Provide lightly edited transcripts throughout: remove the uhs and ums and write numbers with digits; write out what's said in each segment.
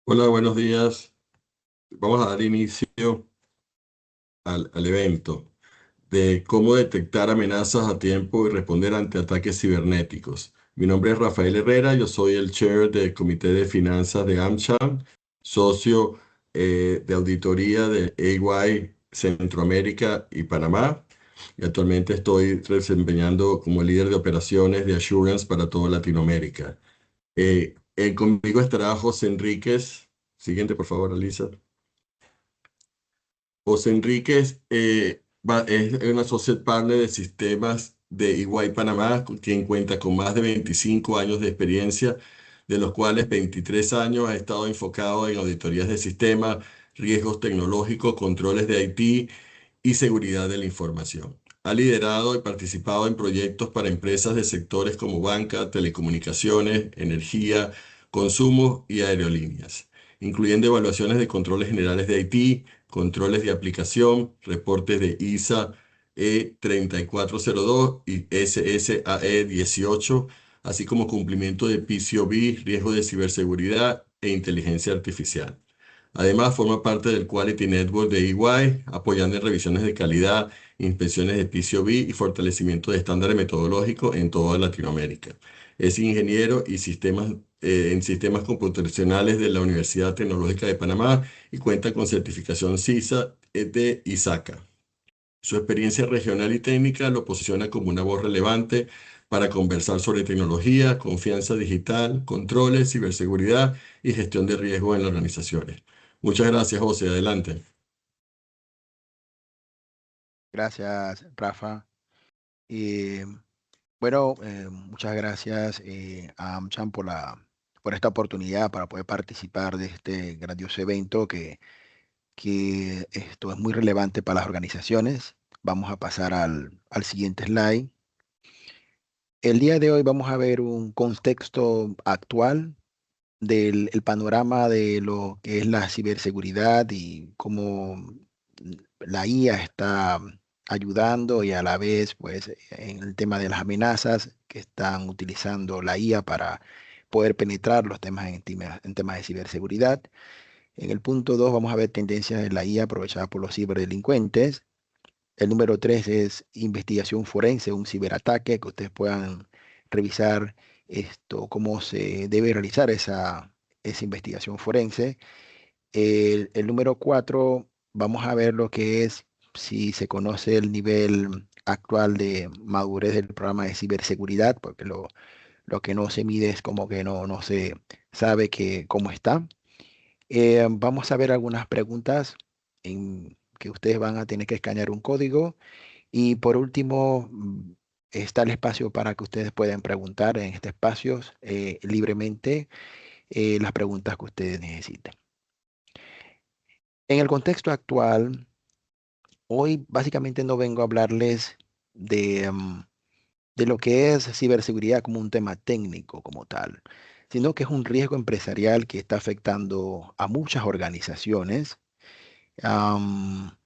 Hola, buenos días. Vamos a dar inicio al evento de cómo detectar amenazas a tiempo y responder ante ataques cibernéticos. Mi nombre es Rafael Herrera, yo soy el chair del Comité de Finanzas de AmCham, socio de auditoría de EY Centroamérica y Panamá, y actualmente estoy desempeñando como líder de operaciones de Assurance para toda Latinoamérica. Conmigo estará José Enríquez. Siguiente, por favor, Alisa. José Enríquez es un associate partner de sistemas de EY Panamá, quien cuenta con más de 25 años de experiencia, de los cuales 23 años ha estado enfocado en auditorías de sistemas, riesgos tecnológicos, controles de IT y seguridad de la información. Ha liderado y participado en proyectos para empresas de sectores como banca, telecomunicaciones, energía, consumo y aerolíneas, incluyendo evaluaciones de controles generales de IT, controles de aplicación, reportes de ISA E3402 y SSAE 18, así como cumplimiento de PCOB, riesgo de ciberseguridad e inteligencia artificial. Además, forma parte del Quality Network de EY, apoyando en revisiones de calidad, inspecciones de PCOB y fortalecimiento de estándares metodológicos en toda Latinoamérica. Es ingeniero en sistemas computacionales de la Universidad Tecnológica de Panamá y cuenta con certificación CISA de ISACA. Su experiencia regional y técnica lo posiciona como una voz relevante para conversar sobre tecnología, confianza digital, controles, ciberseguridad y gestión de riesgo en las organizaciones. Muchas gracias, José. Adelante. Gracias, Rafa. Y bueno, muchas gracias a AmCham por esta oportunidad para poder participar de este grandioso evento que esto es muy relevante para las organizaciones. Vamos a pasar al siguiente slide. El día de hoy vamos a ver un contexto actual del el panorama de lo que es la ciberseguridad y cómo la IA está ayudando y a la vez, pues, en el tema de las amenazas que están utilizando la IA para poder penetrar los temas en temas de ciberseguridad. En el punto 2 vamos a ver tendencias de la IA aprovechada por los ciberdelincuentes. El número 3 es investigación forense, un ciberataque, que ustedes puedan revisar cómo se debe realizar esa investigación forense. El número 4 vamos a ver lo que es si se conoce el nivel actual de madurez del programa de ciberseguridad, porque lo que no se mide es como que no se sabe cómo está. Vamos a ver algunas preguntas en que ustedes van a tener que escanear un código y por último, está el espacio para que ustedes puedan preguntar en este espacio libremente las preguntas que ustedes necesiten. En el contexto actual, hoy básicamente no vengo a hablarles de lo que es ciberseguridad como un tema técnico como tal, sino que es un riesgo empresarial que está afectando a muchas organizaciones am,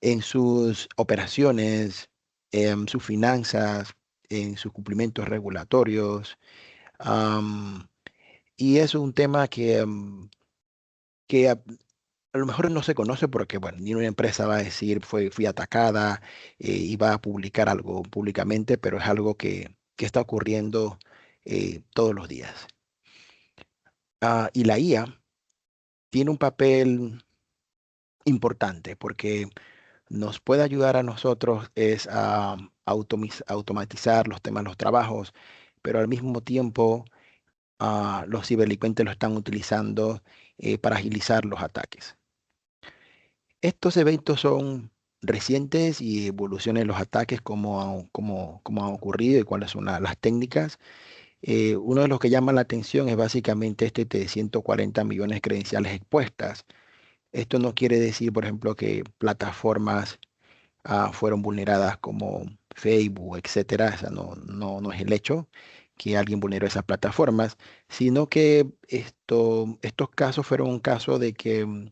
en sus operaciones, en sus finanzas, en sus cumplimientos regulatorios. am, y es un tema que a lo mejor no se conoce porque, bueno, ni una empresa va a decir fui atacada y va a publicar algo públicamente, pero es algo que está ocurriendo todos los días. Y la IA tiene un papel importante porque nos puede ayudar a nosotros es a automatizar los temas, los trabajos, pero al mismo tiempo los ciberdelincuentes lo están utilizando para agilizar los ataques. Estos eventos son recientes y evoluciones en los ataques, cómo han ocurrido y cuáles son las técnicas. Uno de los que llama la atención es básicamente este de 140 millones de credenciales expuestas. Esto no quiere decir, por ejemplo, que plataformas fueron vulneradas como Facebook, etcétera. O sea, no es el hecho que alguien vulneró esas plataformas, sino que estos casos fueron un caso de que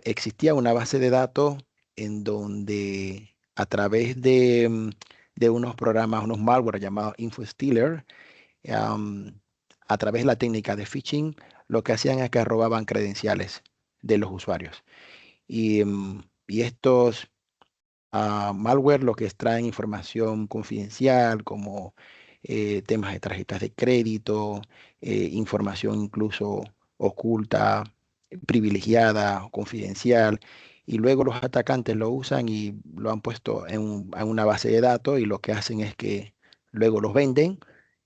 existía una base de datos en donde a través de unos programas, unos malware llamados InfoStealer, am, a través de la técnica de phishing, lo que hacían es que robaban credenciales de los usuarios. Y estos malware lo que extraen información confidencial como temas de tarjetas de crédito, información incluso oculta, privilegiada, confidencial, y luego los atacantes lo usan y lo han puesto en una base de datos y lo que hacen es que luego los venden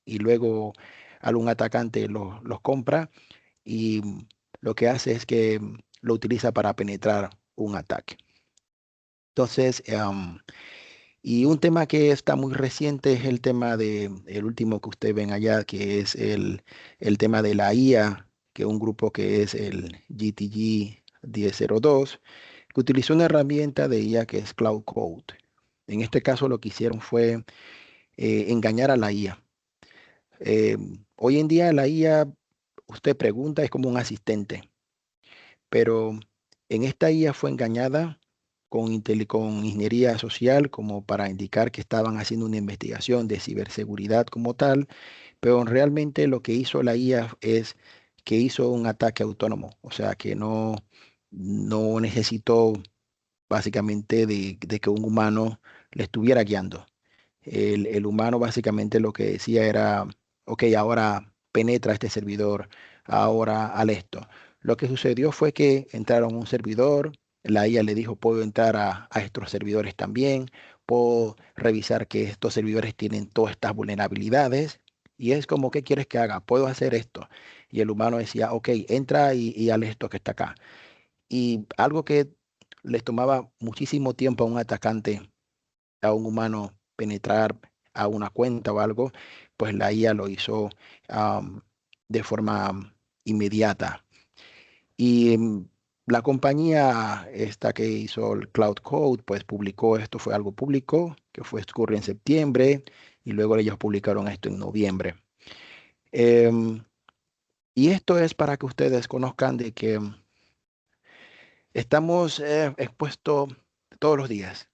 y luego algún atacante los compra y lo que hace es que lo utiliza para penetrar un ataque. Entonces, y un tema que está muy reciente es el tema de el último que ustedes ven allá, que es el tema de la IA, que un grupo que es el GTG 1002, que utilizó una herramienta de IA que es Cloud Code. En este caso lo que hicieron fue engañar a la IA. Hoy en día la IA, usted pregunta, es como un asistente, pero en esta IA fue engañada con ingeniería social como para indicar que estaban haciendo una investigación de ciberseguridad como tal, pero realmente lo que hizo la IA es que hizo un ataque autónomo, o sea que no necesitó básicamente de que un humano le estuviera guiando. El humano básicamente lo que decía era, ok, ahora penetra este servidor, ahora al esto. Lo que sucedió fue que entraron a un servidor, la IA le dijo, puedo entrar a estos servidores también, puedo revisar que estos servidores tienen todas estas vulnerabilidades. Y es como, ¿qué quieres que haga? Puedo hacer esto. Y el humano decía, ok, entra y haz esto que está acá. Y algo que les tomaba muchísimo tiempo a un atacante, a un humano penetrar a una cuenta o algo, pues la IA lo hizo am, de forma inmediata. Y la compañía esta que hizo el Cloud Code, pues publicó esto, fue algo público, que fue ocurrió en septiembre, y luego ellos publicaron esto en noviembre. Em, y esto es para que ustedes conozcan de que estamos expuestos todos los días.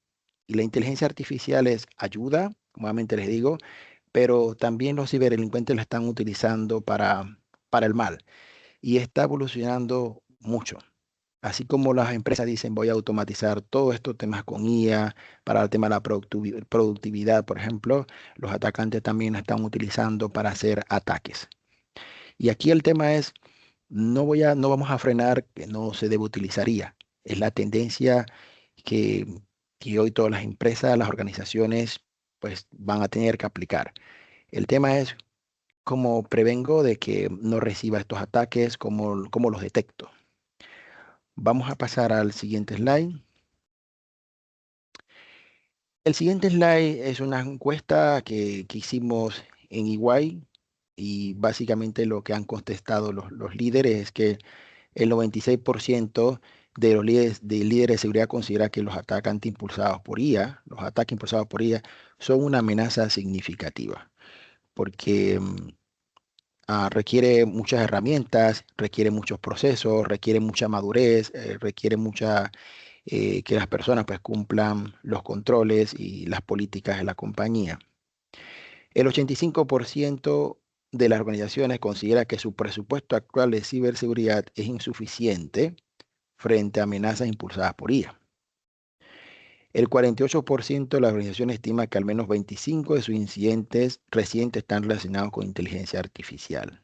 Y la inteligencia artificial es ayuda, nuevamente les digo, pero también los ciberdelincuentes la están utilizando para el mal y está evolucionando mucho. Así como las empresas dicen voy a automatizar todos estos temas con IA para el tema de la productividad, por ejemplo, los atacantes también la están utilizando para hacer ataques. Y aquí el tema es, no vamos a frenar que no se debe utilizar IA. Es la tendencia que, que hoy todas las empresas, las organizaciones, pues van a tener que aplicar. El tema es cómo prevengo de que no reciba estos ataques, cómo los detecto. Vamos a pasar al siguiente slide. El siguiente slide es una encuesta que hicimos en EY y básicamente lo que han contestado los líderes es que el 96% de los líderes de seguridad considera que los atacantes impulsados por IA, los ataques impulsados por IA, son una amenaza significativa, porque requiere muchas herramientas, requiere muchos procesos, requiere mucha madurez, requiere mucha que las personas pues cumplan los controles y las políticas de la compañía. El 85% de las organizaciones considera que su presupuesto actual de ciberseguridad es insuficiente frente a amenazas impulsadas por IA. El 48% de las organizaciones estima que al menos 25 de sus incidentes recientes están relacionados con inteligencia artificial.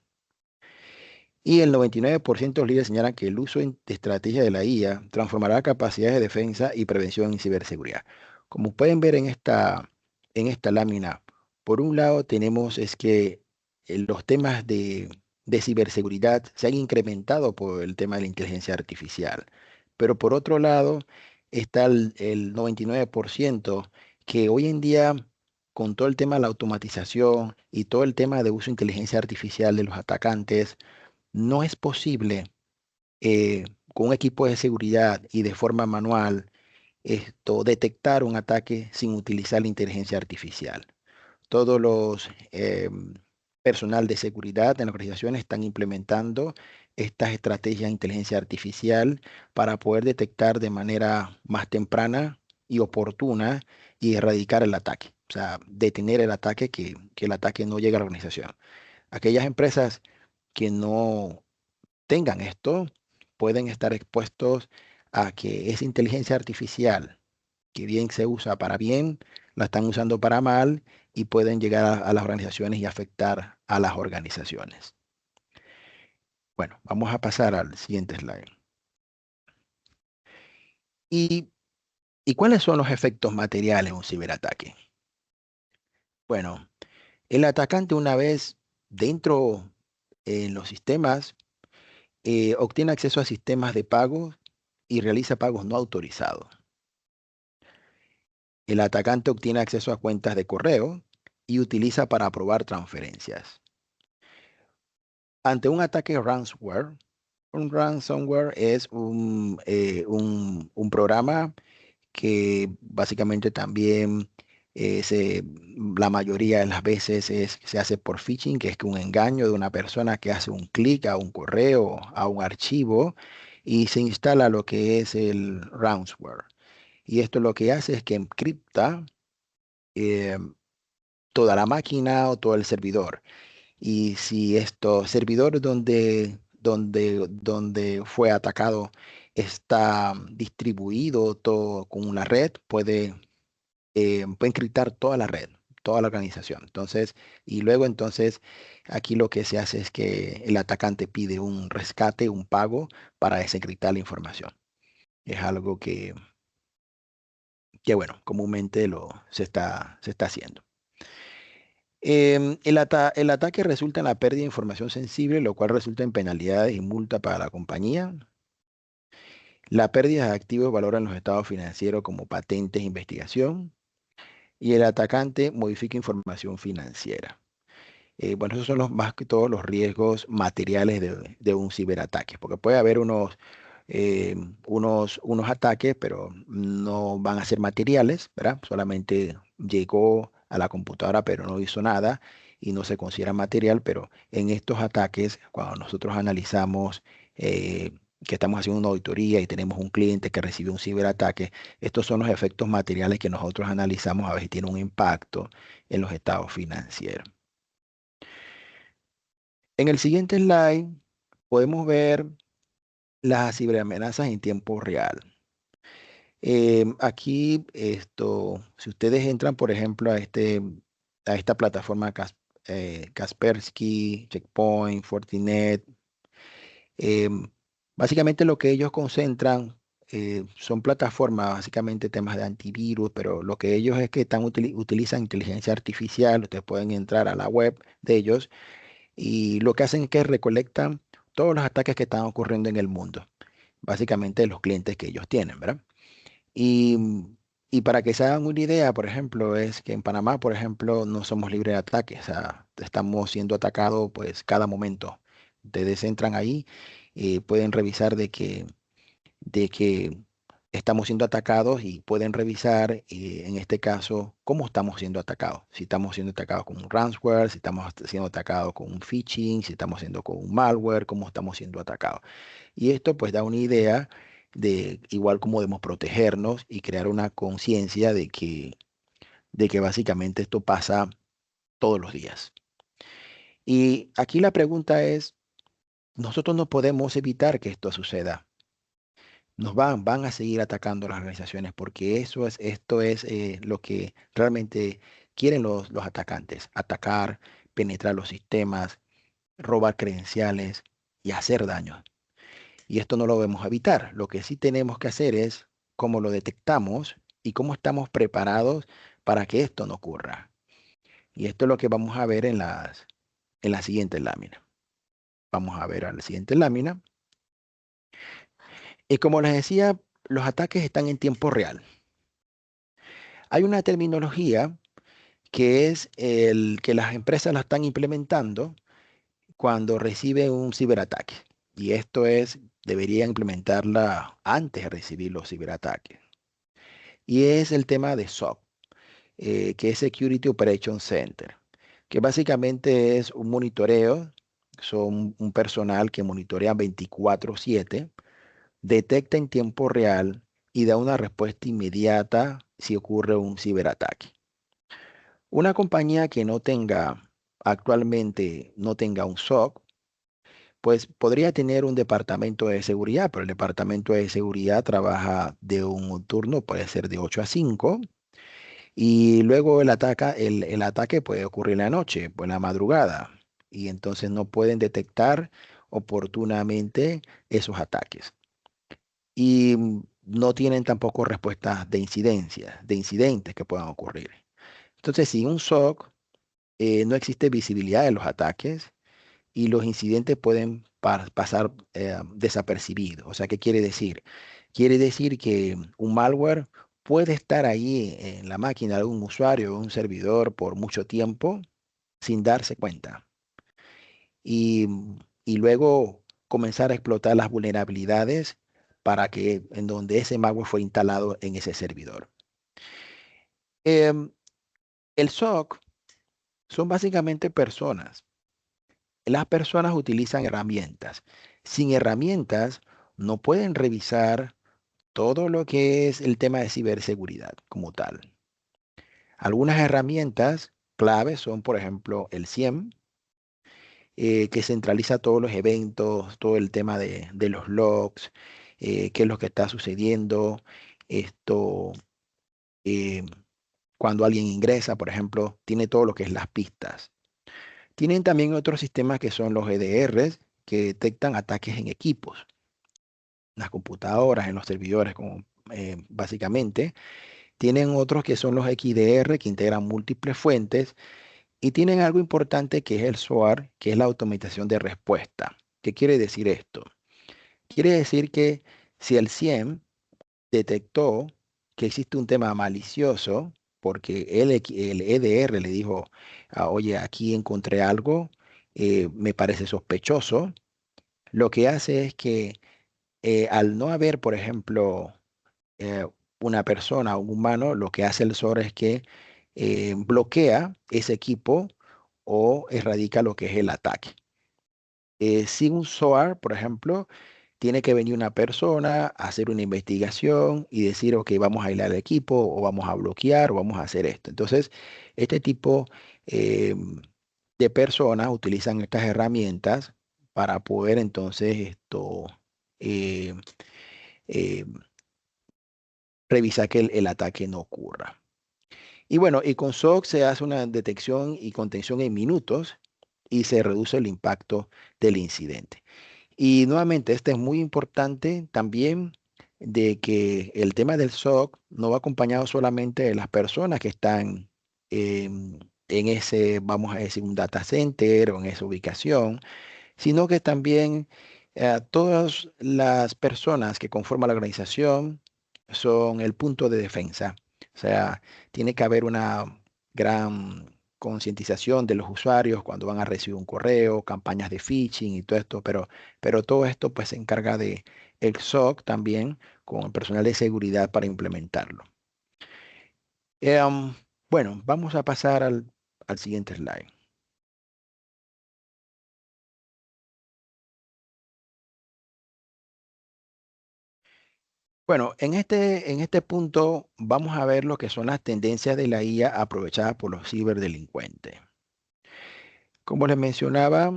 Y el 99% de los líderes señalan que el uso de estrategias de la IA transformará capacidades de defensa y prevención en ciberseguridad. Como pueden ver en esta lámina, por un lado tenemos es que los temas de ciberseguridad se han incrementado por el tema de la inteligencia artificial. Pero por otro lado está el 99% que hoy en día, con todo el tema de la automatización y todo el tema de uso de inteligencia artificial de los atacantes, no es posible con un equipo de seguridad y de forma manual detectar un ataque sin utilizar la inteligencia artificial. Todos los personal de seguridad en las organizaciones están implementando estas estrategias de inteligencia artificial para poder detectar de manera más temprana y oportuna y erradicar el ataque. O sea, detener el ataque, que el ataque no llegue a la organización. Aquellas empresas que no tengan esto, pueden estar expuestos a que esa inteligencia artificial, que bien se usa para bien, la están usando para mal y pueden llegar a las organizaciones y afectar a las organizaciones. Bueno, vamos a pasar al siguiente slide. ¿Y, y cuáles son los efectos materiales de un ciberataque? Bueno, el atacante una vez dentro en los sistemas obtiene acceso a sistemas de pago y realiza pagos no autorizados. El atacante obtiene acceso a cuentas de correo y utiliza para aprobar transferencias. Ante un ataque ransomware, un ransomware es un programa que básicamente también la mayoría de las veces se hace por phishing, que es que un engaño de una persona que hace un clic a un correo, a un archivo, y se instala lo que es el ransomware. Y esto lo que hace es que encripta eh, toda la máquina o todo el servidor. Y si estos servidores donde fue atacado está distribuido todo con una red, puede encriptar toda la red, toda la organización. Entonces, y luego entonces aquí lo que se hace es que el atacante pide un rescate, un pago para desencriptar la información. Es algo que bueno, comúnmente se está haciendo. El ataque resulta en la pérdida de información sensible, lo cual resulta en penalidades y multa para la compañía. La pérdida de activos valoran los estados financieros como patentes e investigación. Y el atacante modifica información financiera. Bueno, esos son más que todos los riesgos materiales de un ciberataque, porque puede haber eh, unos ataques, pero no van a ser materiales, ¿verdad? Solamente llegó a la computadora, pero no hizo nada y no se considera material, pero en estos ataques, cuando nosotros analizamos que estamos haciendo una auditoría y tenemos un cliente que recibió un ciberataque, estos son los efectos materiales que nosotros analizamos a ver si tiene un impacto en los estados financieros. En el siguiente slide podemos ver las ciberamenazas en tiempo real. Aquí, si ustedes entran, por ejemplo, a esta plataforma Kaspersky, Checkpoint, Fortinet, em, básicamente lo que ellos concentran son plataformas, básicamente temas de antivirus, pero lo que ellos es que utilizan inteligencia artificial. Ustedes pueden entrar a la web de ellos y lo que hacen es que recolectan todos los ataques que están ocurriendo en el mundo, básicamente los clientes que ellos tienen, ¿verdad? Y, y para que se hagan una idea, por ejemplo, es que en Panamá, por ejemplo, no somos libres de ataques, o sea, estamos siendo atacados pues cada momento. Ustedes entran ahí y pueden revisar de que estamos siendo atacados y pueden revisar, en este caso, cómo estamos siendo atacados. Si estamos siendo atacados con un ransomware, si estamos siendo atacados con un phishing, si estamos siendo con un malware, cómo estamos siendo atacados. Y esto pues da una idea de igual cómo debemos protegernos y crear una conciencia de que básicamente esto pasa todos los días. Y aquí la pregunta es, nosotros no podemos evitar que esto suceda. Van a seguir atacando las organizaciones porque esto es lo que realmente quieren los atacantes, atacar, penetrar los sistemas, robar credenciales y hacer daño. Y esto no lo debemos evitar. Lo que sí tenemos que hacer es cómo lo detectamos y cómo estamos preparados para que esto no ocurra. Y esto es lo que vamos a ver en la siguiente lámina. Vamos a ver a la siguiente lámina. Y como les decía, los ataques están en tiempo real. Hay una terminología que es el que las empresas la están implementando cuando reciben un ciberataque. Y esto deberían implementarla antes de recibir los ciberataques. Y es el tema de SOC, que es Security Operation Center, que básicamente es un monitoreo, son un personal que monitorea 24/7, detecta en tiempo real y da una respuesta inmediata si ocurre un ciberataque. Una compañía que actualmente no tenga un SOC, pues podría tener un departamento de seguridad, pero el departamento de seguridad trabaja de un turno, puede ser de 8 a 5, y luego el ataque puede ocurrir en la noche, pues en la madrugada, y entonces no pueden detectar oportunamente esos ataques. Y no tienen tampoco respuestas de incidencias, de incidentes que puedan ocurrir. Entonces, sin un SOC, no existe visibilidad de los ataques y los incidentes pueden pasar desapercibidos. O sea, ¿qué quiere decir? Quiere decir que un malware puede estar ahí en la máquina de un usuario o un servidor por mucho tiempo sin darse cuenta. Y, y luego comenzar a explotar las vulnerabilidades para que en donde ese malware fue instalado en ese servidor. Em, el SOC son básicamente personas. Las personas utilizan herramientas. Sin herramientas, no pueden revisar todo lo que es el tema de ciberseguridad como tal. Algunas herramientas claves son, por ejemplo, el SIEM, que centraliza todos los eventos, todo el tema de los logs, qué es lo que está sucediendo, esto, eh, cuando alguien ingresa, por ejemplo, tiene todo lo que es las pistas. Tienen también otros sistemas que son los EDRs, que detectan ataques en equipos, en las computadoras, en los servidores, como básicamente. Tienen otros que son los XDR, que integran múltiples fuentes. Y tienen algo importante que es el SOAR, que es la automatización de respuesta. ¿Qué quiere decir esto? Quiere decir que si el CIEM detectó que existe un tema malicioso, porque el EDR le dijo, oye, aquí encontré algo, me parece sospechoso, lo que hace es que al no haber, por ejemplo, eh, una persona o un humano, lo que hace el SOAR es que bloquea ese equipo o erradica lo que es el ataque. Sin un SOAR, por ejemplo, tiene que venir una persona a hacer una investigación y decir, ok, vamos a aislar el equipo o vamos a bloquear o vamos a hacer esto. Entonces, este tipo eh, de personas utilizan estas herramientas para poder entonces eh, eh, revisar que el ataque no ocurra. Y bueno, y con SOC se hace una detección y contención en minutos y se reduce el impacto del incidente. Y nuevamente, este es muy importante también de que el tema del SOC no va acompañado solamente de las personas que están en ese, vamos a decir, un data center o en esa ubicación, sino que también todas las personas que conforman la organización son el punto de defensa. O sea, tiene que haber una gran concientización de los usuarios cuando van a recibir un correo, campañas de phishing y todo esto, pero todo esto pues se encarga de el SOC también con el personal de seguridad para implementarlo. Em, bueno, vamos a pasar al siguiente slide. Bueno, en este punto vamos a ver lo que son las tendencias de la IA aprovechadas por los ciberdelincuentes. Como les mencionaba,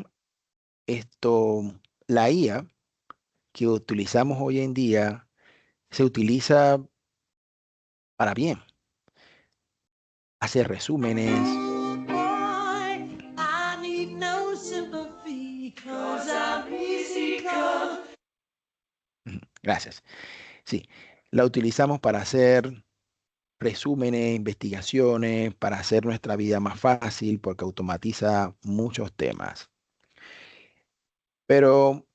la IA que utilizamos hoy en día se utiliza para bien. Hace resúmenes. Gracias. Sí, la utilizamos para hacer resúmenes, investigaciones, para hacer nuestra vida más fácil porque automatiza muchos temas. Pero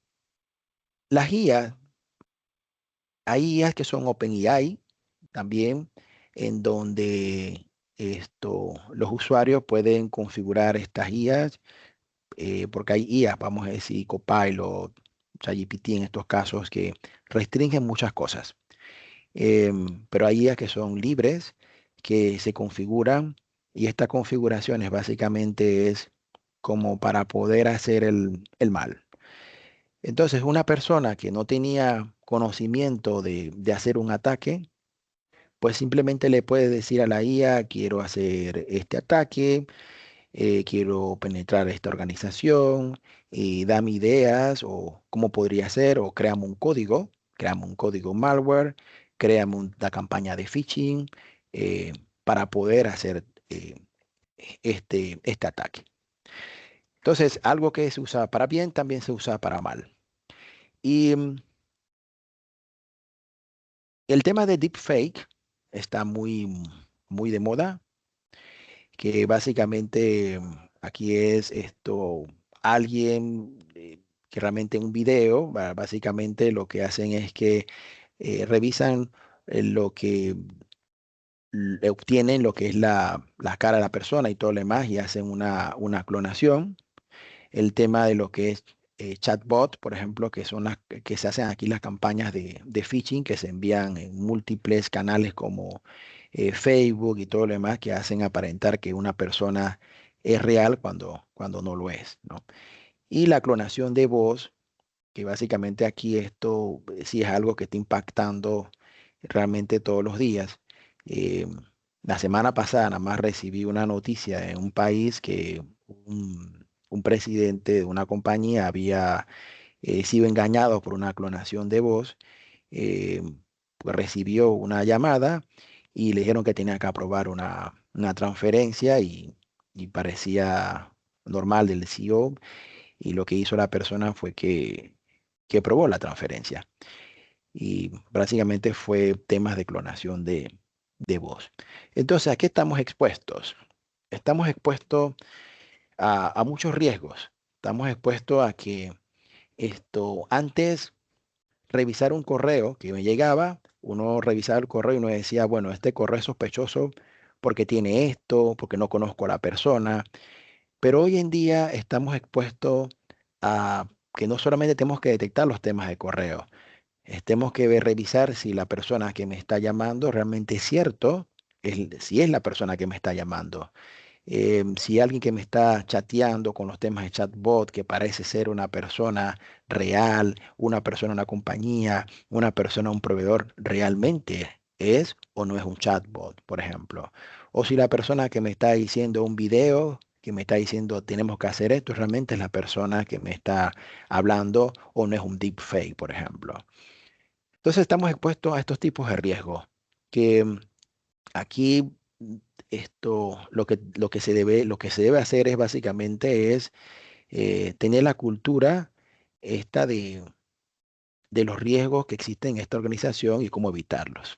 las IA, hay IAs que son OpenAI también, en donde los usuarios pueden configurar estas IAs, porque hay IAs, vamos a decir, Copilot, ChatGPT en estos casos, que restringen muchas cosas. Pero hay IAs que son libres, que se configuran, y esta configuración es básicamente es como para poder hacer el mal. Entonces, una persona que no tenía conocimiento de hacer un ataque, pues simplemente le puede decir a la IA, quiero hacer este ataque, quiero penetrar esta organización, dame ideas o cómo podría ser, o créame un código malware, créame una campaña de phishing eh, para poder hacer este ataque. Entonces, algo que se usa para bien también se usa para mal. Y el tema de deepfake está muy de moda, que básicamente aquí es esto, alguien que realmente en un video, básicamente lo que hacen es que revisan lo que obtienen, lo que es la cara de la persona y todo lo demás, y hacen una clonación. El tema de lo que es chatbot, por ejemplo, que son las que se hacen aquí las campañas de phishing que se envían en múltiples canales como Facebook y todo lo demás que hacen aparentar que una persona es real cuando no lo es, ¿no? Y la clonación de voz, que básicamente aquí esto sí es algo que está impactando realmente todos los días. Eh, la semana pasada nada más recibí una noticia en un país que un presidente de una compañía había sido engañado por una clonación de voz. eh, pues recibió una llamada y le dijeron que tenía que aprobar una transferencia y parecía normal del CEO, y lo que hizo la persona fue que aprobó la transferencia. Y básicamente fue temas de clonación de voz. Entonces, ¿a qué estamos expuestos? Estamos expuestos a muchos riesgos. Estamos expuestos a que antes revisar un correo que me llegaba, uno revisaba el correo y uno decía, bueno, este correo es sospechoso porque tiene esto, porque no conozco a la persona. Pero hoy en día estamos expuestos a que no solamente tenemos que detectar los temas de correo, tenemos que revisar si la persona que me está llamando realmente es cierto, si es la persona que me está llamando. Si alguien que me está chateando con los temas de chatbot, que parece ser una persona real, una persona, una compañía, una persona, un proveedor, realmente es o no es un chatbot, por ejemplo. O si la persona que me está diciendo un video, que me está diciendo tenemos que hacer esto, realmente es la persona que me está hablando o no es un deepfake, por ejemplo. Entonces estamos expuestos a estos tipos de riesgos que aquí lo que se debe hacer es básicamente es tener la cultura esta de los riesgos que existen en esta organización y cómo evitarlos.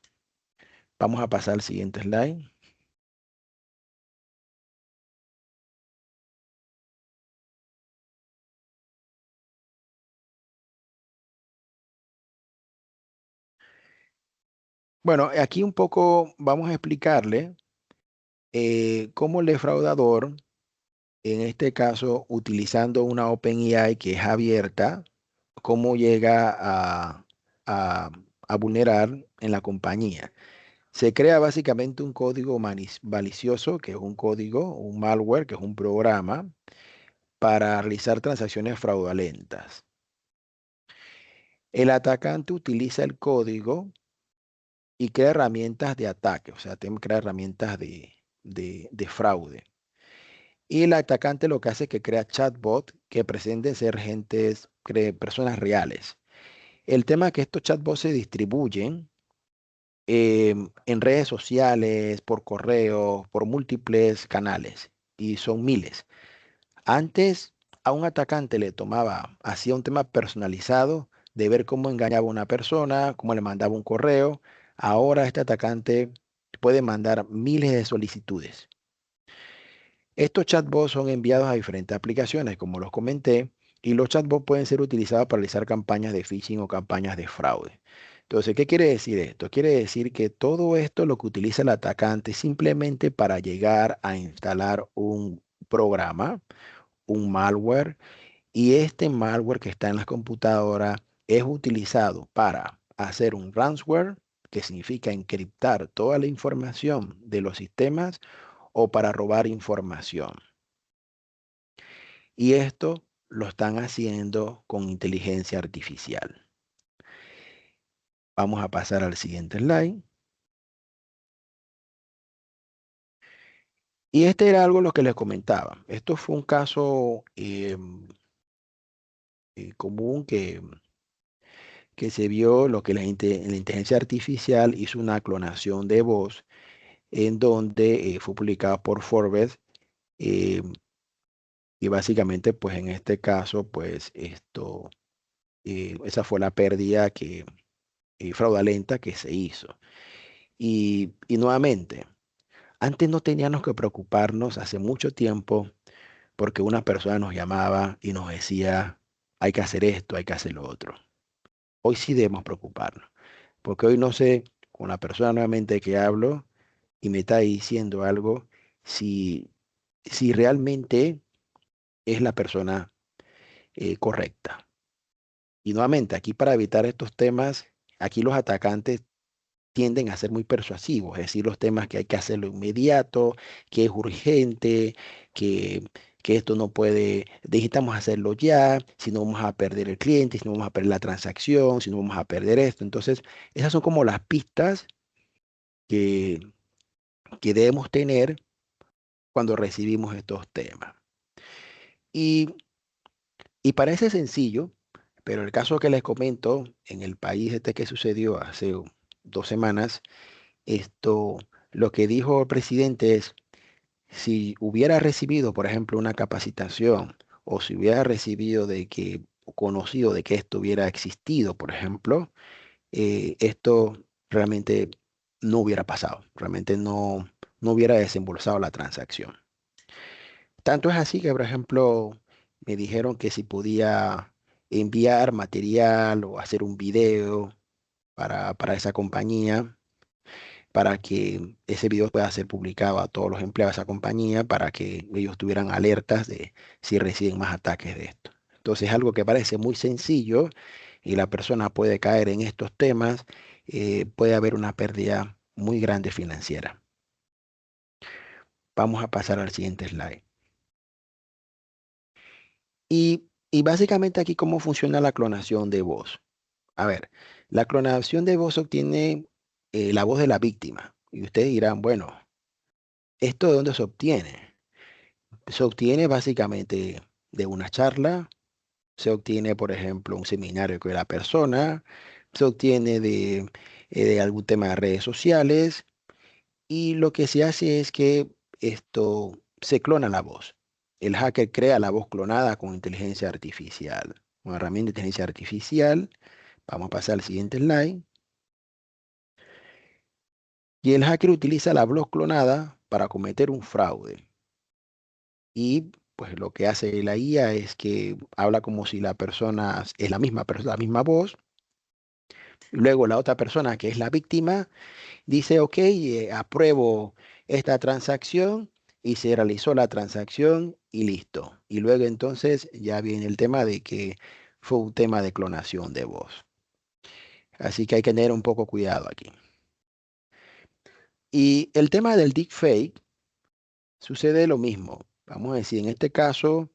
Vamos a pasar al siguiente slide. Bueno, aquí un poco vamos a explicarle cómo el defraudador, en este caso utilizando una OpenAI que es abierta, cómo llega a, a vulnerar en la compañía. Se crea básicamente un código malicioso, que es un código, un malware, que es un programa para realizar transacciones fraudulentas. El atacante utiliza el código y crea herramientas de ataque, o sea, crea herramientas de fraude. Y el atacante lo que hace es que crea chatbots que pretenden ser personas reales. El tema es que estos chatbots se distribuyen en redes sociales, por correo, por múltiples canales, y son miles. Antes a un atacante le tomaba, hacía un tema personalizado de ver cómo engañaba a una persona, cómo le mandaba un correo. Ahora este atacante puede mandar miles de solicitudes. Estos chatbots son enviados a diferentes aplicaciones, como los comenté, y los chatbots pueden ser utilizados para realizar campañas de phishing o campañas de fraude. Entonces, ¿qué quiere decir esto? Quiere decir que todo esto lo que utiliza el atacante simplemente para llegar a instalar un programa, un malware, y este malware que está en la computadora es utilizado para hacer un ransomware, que significa encriptar toda la información de los sistemas, o para robar información. Y esto lo están haciendo con inteligencia artificial. Vamos a pasar al siguiente slide. Y este era algo lo que les comentaba. Esto fue un caso común que se vio lo que la inteligencia artificial hizo una clonación de voz en donde fue publicada por Forbes eh, y básicamente pues en este caso pues esa fue la pérdida fraudulenta que se hizo. Y nuevamente, antes no teníamos que preocuparnos hace mucho tiempo porque una persona nos llamaba y nos decía, hay que hacer esto, hay que hacer lo otro. Hoy sí debemos preocuparnos, porque hoy no sé con la persona nuevamente que hablo y me está diciendo algo, si, si realmente es la persona correcta. Y nuevamente, aquí para evitar estos temas, aquí los atacantes tienden a ser muy persuasivos, es decir, los temas que hay que hacerlo inmediato, que es urgente, que, que esto no puede, necesitamos hacerlo ya, si no vamos a perder el cliente, si no vamos a perder la transacción, si no vamos a perder esto. Entonces, esas son como las pistas que, que debemos tener cuando recibimos estos temas. Y, y parece sencillo, pero el caso que les comento en el país este que sucedió hace 2 semanas, esto, lo que dijo el presidente es, si hubiera recibido, por ejemplo, una capacitación o si hubiera recibido de que, o conocido de que esto hubiera existido, por ejemplo, esto realmente no hubiera pasado, realmente no hubiera desembolsado la transacción. Tanto es así que, por ejemplo, me dijeron que si podía enviar material o hacer un video para esa compañía para que ese video pueda ser publicado a todos los empleados de esa compañía para que ellos tuvieran alertas de si reciben más ataques de esto. Entonces, algo que parece muy sencillo y la persona puede caer en estos temas, puede haber una pérdida muy grande financiera. Vamos a pasar al siguiente slide. Y básicamente aquí cómo funciona la clonación de voz. A ver, la clonación de voz obtiene la voz de la víctima. Y ustedes dirán, bueno, ¿esto de dónde se obtiene? Se obtiene básicamente de una charla, se obtiene, por ejemplo, un seminario que la persona, se obtiene de algún tema de redes sociales y lo que se hace es que esto se clona la voz. El hacker crea la voz clonada con inteligencia artificial. Una herramienta de inteligencia artificial. Vamos a pasar al siguiente slide. Y el hacker utiliza la voz clonada para cometer un fraude. Y pues lo que hace la IA es que habla como si la persona es la misma persona, la misma voz. Luego la otra persona que es la víctima dice, ok, apruebo esta transacción y se realizó la transacción y listo. Y luego entonces ya viene el tema de que fue un tema de clonación de voz. Así que hay que tener un poco cuidado aquí. Y el tema del deepfake sucede lo mismo. Vamos a decir, en este caso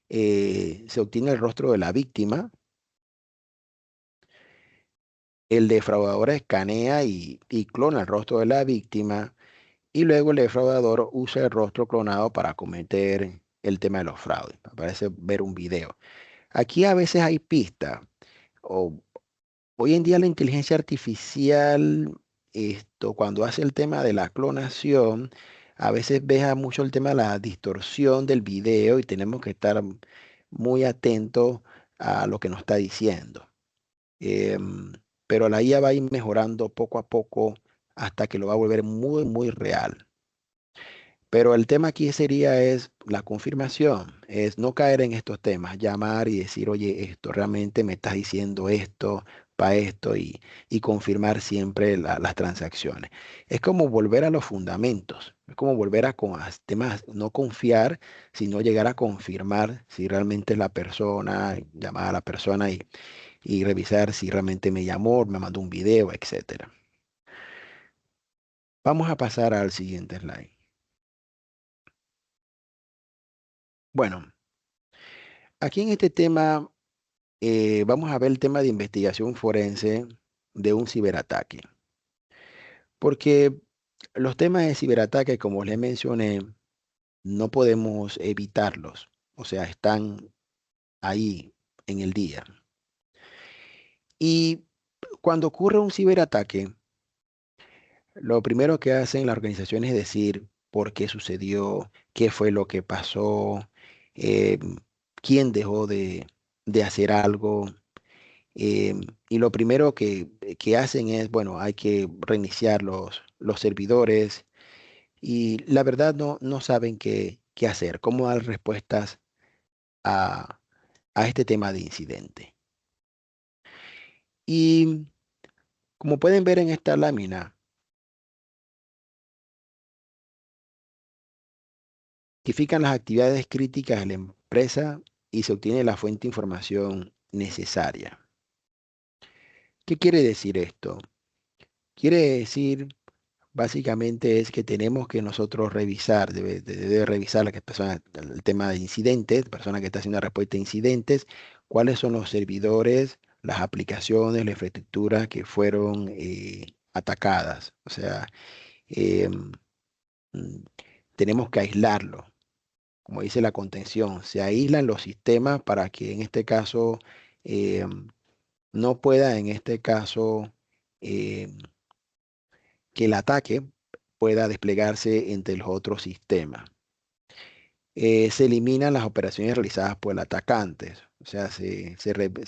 se obtiene el rostro de la víctima. El defraudador escanea y clona el rostro de la víctima y luego el defraudador usa el rostro clonado para cometer el tema de los fraudes. Me parece ver un video. Aquí a veces hay pistas. O, hoy en día la inteligencia artificial, cuando hace el tema de la clonación, a veces deja mucho el tema de la distorsión del video y tenemos que estar muy atentos a lo que nos está diciendo. Em, pero la IA va a ir mejorando poco a poco hasta que lo va a volver muy, muy real. Pero el tema aquí sería es la confirmación, es no caer en estos temas, llamar y decir, oye, esto realmente me estás diciendo esto para esto y confirmar siempre las transacciones. Es como volver a los fundamentos, es como volver a temas, no confiar, sino llegar a confirmar si realmente es la persona, llamar a la persona y revisar si realmente me llamó, me mandó un video, etcétera. Vamos a pasar al siguiente slide. Bueno, aquí en este tema vamos a ver el tema de investigación forense de un ciberataque. Porque los temas de ciberataque, como les mencioné, no podemos evitarlos. O sea, están ahí en el día. Y cuando ocurre un ciberataque, lo primero que hacen las organizaciones es decir por qué sucedió, qué fue lo que pasó, eh, quién dejó de hacer algo. Y lo primero que hacen es, bueno, hay que reiniciar los servidores y la verdad no saben qué hacer, cómo dar respuestas a, a este tema de incidente. Y como pueden ver en esta lámina, identifican las actividades críticas de la empresa y se obtiene la fuente de información necesaria. ¿Qué quiere decir esto? Quiere decir, básicamente, es que tenemos que nosotros revisar, debe revisar la que persona, el tema de incidentes, persona que está haciendo respuesta a incidentes, cuáles son los servidores, las aplicaciones, la infraestructura que fueron atacadas. O sea, em, mm, tenemos que aislarlo, como dice la contención, se aíslan los sistemas para que en este caso eh, no pueda, en este caso, eh, que el ataque pueda desplegarse entre los otros sistemas. Se eliminan las operaciones realizadas por el atacante, o sea, se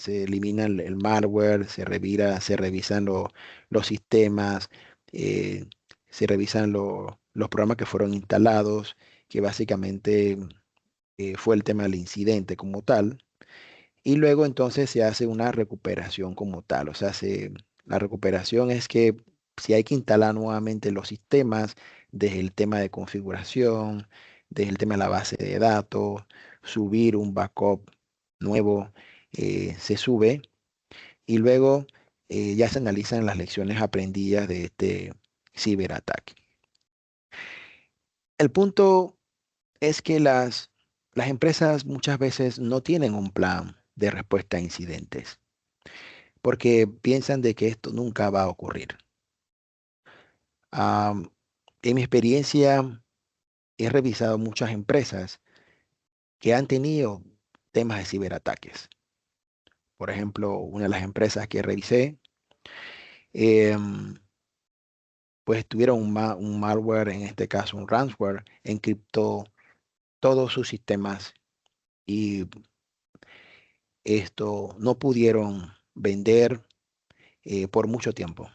elimina el malware, se revisan los sistemas, eh, se revisan los programas que fueron instalados, que básicamente fue el tema del incidente como tal, y luego entonces se hace una recuperación como tal. O sea, la recuperación es que si hay que instalar nuevamente los sistemas, desde el tema de configuración, desde el tema de la base de datos, subir un backup nuevo, se sube y luego ya se analizan las lecciones aprendidas de este ciberataque. El punto es que las empresas muchas veces no tienen un plan de respuesta a incidentes porque piensan de que esto nunca va a ocurrir. Am, en mi experiencia, he revisado muchas empresas que han tenido temas de ciberataques. Por ejemplo, una de las empresas que revisé, em, pues tuvieron un malware, en este caso un ransomware, encriptó todos sus sistemas y esto no pudieron vender por mucho tiempo,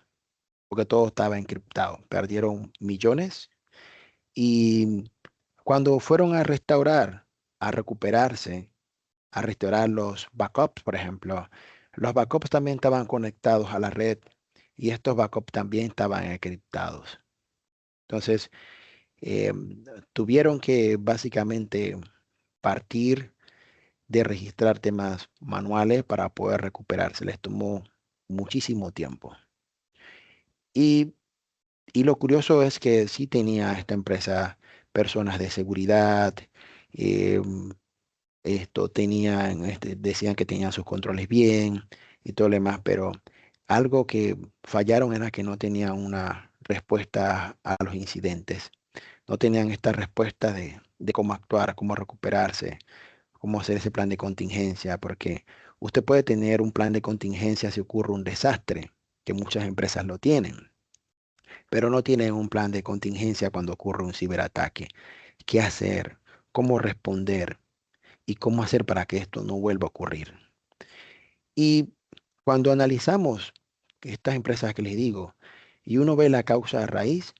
porque todo estaba encriptado. Perdieron millones y cuando fueron a restaurar, a recuperarse, a restaurar los backups, por ejemplo, los backups también estaban conectados a la red y estos backups también estaban encriptados. Entonces, eh, tuvieron que básicamente partir de registrar temas manuales para poder recuperarse. Les tomó muchísimo tiempo. Y, y lo curioso es que sí tenía esta empresa personas de seguridad, em, esto tenían, decían que tenían sus controles bien y todo lo demás, pero algo que fallaron era que no tenían una respuesta a los incidentes. No tenían esta respuesta de cómo actuar, cómo recuperarse, cómo hacer ese plan de contingencia, porque usted puede tener un plan de contingencia si ocurre un desastre, que muchas empresas lo tienen, pero no tienen un plan de contingencia cuando ocurre un ciberataque. ¿Qué hacer? ¿Cómo responder? ¿Y cómo hacer para que esto no vuelva a ocurrir? Y cuando analizamos estas empresas que les digo y uno ve la causa raíz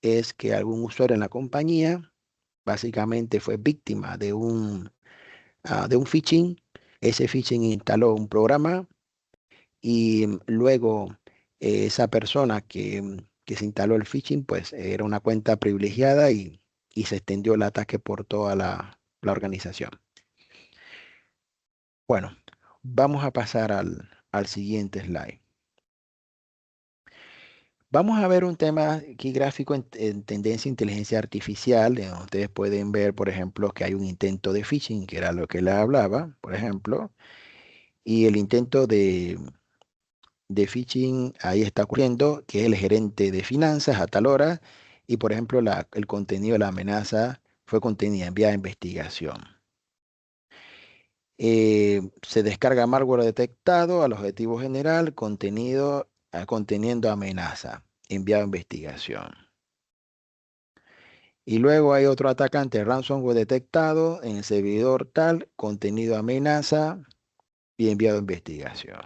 es que algún usuario en la compañía básicamente fue víctima de un phishing. Ese phishing instaló un programa y luego esa persona que se instaló el phishing, pues era una cuenta privilegiada y se extendió el ataque por toda la organización. Bueno, vamos a pasar al siguiente slide. Vamos a ver un tema aquí gráfico en tendencia a inteligencia artificial. Donde ustedes pueden ver, por ejemplo, que hay un intento de phishing, que era lo que le hablaba, por ejemplo, y el intento de phishing ahí está ocurriendo, que el gerente de finanzas a tal hora y, por ejemplo, el contenido de la amenaza fue contenida, enviada a investigación. Se descarga malware detectado al objetivo general, conteniendo amenaza, enviado a investigación. Y luego hay otro atacante ransomware detectado en el servidor tal, contenido amenaza y enviado a investigación.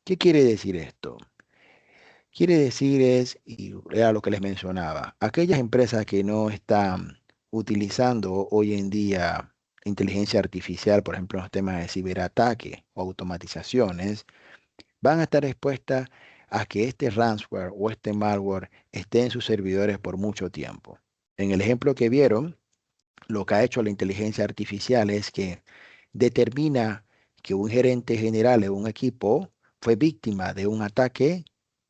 ¿Qué quiere decir esto? Quiere decir y era lo que les mencionaba, aquellas empresas que no están utilizando hoy en día inteligencia artificial, por ejemplo, en los temas de ciberataque o automatizaciones, van a estar expuestas a que este ransomware o este malware esté en sus servidores por mucho tiempo. En el ejemplo que vieron, lo que ha hecho la inteligencia artificial es que determina que un gerente general de un equipo fue víctima de un ataque,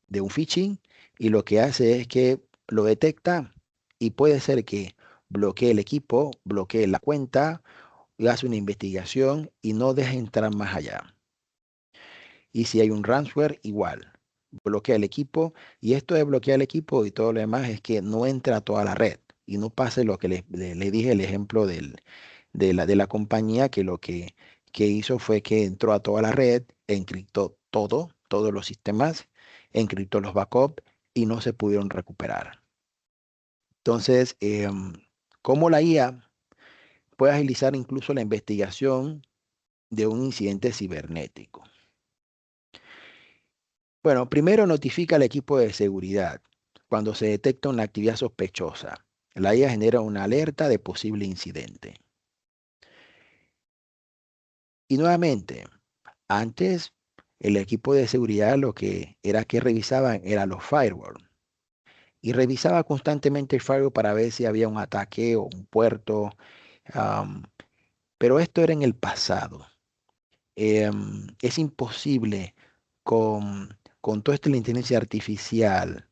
de un phishing, y lo que hace es que lo detecta y puede ser que bloquee el equipo, bloquee la cuenta y hace una investigación y no deja entrar más allá. Y si hay un ransomware, igual, bloquea el equipo. Y esto de bloquear el equipo y todo lo demás es que no entra a toda la red y no pase lo que le dije, el ejemplo de la compañía, que lo que hizo fue que entró a toda la red, encriptó todos los sistemas, encriptó los backups y no se pudieron recuperar. Entonces, ¿cómo la IA puede agilizar incluso la investigación de un incidente cibernético? Bueno, primero notifica al equipo de seguridad cuando se detecta una actividad sospechosa. La IA genera una alerta de posible incidente. Y nuevamente, antes el equipo de seguridad lo que era que revisaban eran los firewall y revisaba constantemente el firewall para ver si había un ataque o un puerto, am, pero esto era en el pasado. Es imposible con toda esta inteligencia artificial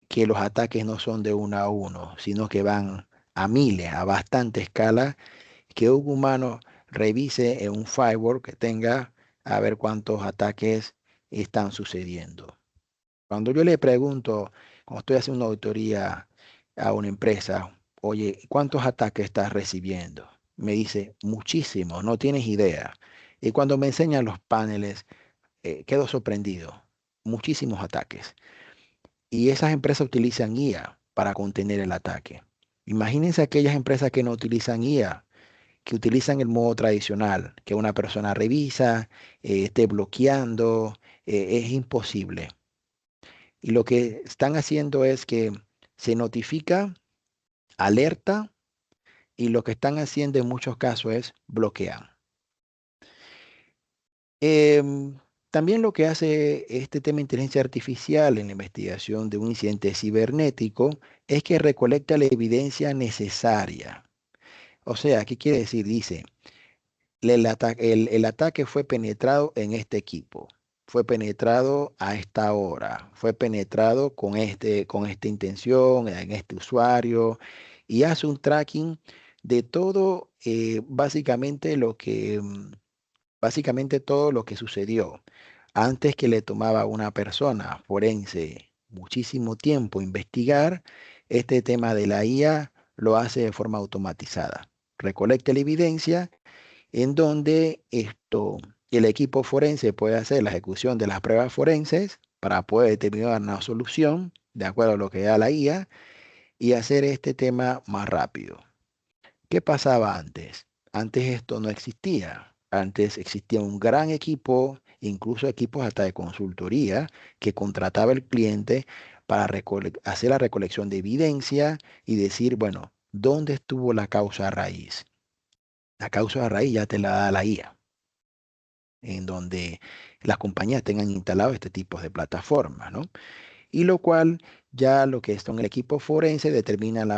que los ataques no son de uno a uno, sino que van a miles, a bastante escala, que un humano revise en un firewall que tenga a ver cuántos ataques están sucediendo. Cuando yo le pregunto, cuando estoy haciendo una auditoría a una empresa, oye, ¿cuántos ataques estás recibiendo? Me dice, muchísimos, no tienes idea. Y cuando me enseñan los paneles, quedo sorprendido. Muchísimos ataques. Y esas empresas utilizan IA para contener el ataque. Imagínense aquellas empresas que no utilizan IA, que utilizan el modo tradicional, que una persona revisa, esté bloqueando, es imposible. Y lo que están haciendo es que se notifica, alerta, y lo que están haciendo en muchos casos es bloquear. Em, También lo que hace este tema de inteligencia artificial en la investigación de un incidente cibernético es que recolecta la evidencia necesaria. O sea, ¿qué quiere decir? Dice, el ataque fue penetrado en este equipo, fue penetrado a esta hora, fue penetrado con esta intención, en este usuario, y hace un tracking de todo, básicamente todo lo que sucedió. Antes que le tomaba a una persona forense muchísimo tiempo investigar, este tema de la IA lo hace de forma automatizada. Recolecta la evidencia en donde el equipo forense puede hacer la ejecución de las pruebas forenses para poder determinar una solución de acuerdo a lo que da la IA y hacer este tema más rápido. ¿Qué pasaba antes? Antes esto no existía. Antes existía un gran equipo, incluso equipos hasta de consultoría, que contrataba el cliente para hacer la recolección de evidencia y decir, bueno, ¿dónde estuvo la causa raíz? La causa raíz ya te la da la IA, en donde las compañías tengan instalado este tipo de plataformas, ¿no? Y lo cual ya lo que son el equipo forense determinan